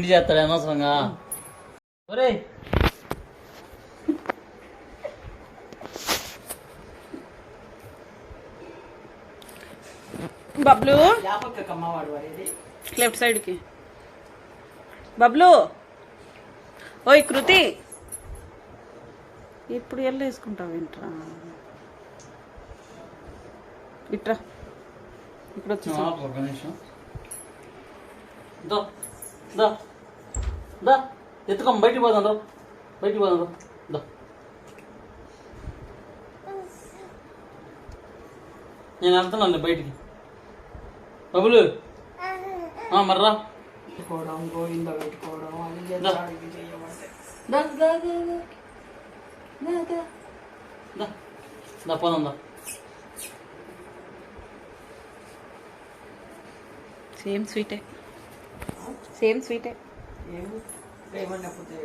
తిండి చేస్తాడు అనవసరంగా. ఒరే బబ్లు లెఫ్ట్ సైడ్కి. బబ్లు ఓయ్ కృతి, ఇప్పుడు ఎల్లు వేసుకుంటావు ఏంట్రా? ఇట్రా ఇక్కడ వచ్చి ఎత్తుకోం బయటికి పోదాం రా, బయటికి పోదాం రా. నేను వెళ్తున్నాను బయటికి. బబులు మర్రా గోవింద పెట్టుకోవడం పోదా. Same స్వీటే, same స్వీటే. ఏమన్నప్పుడు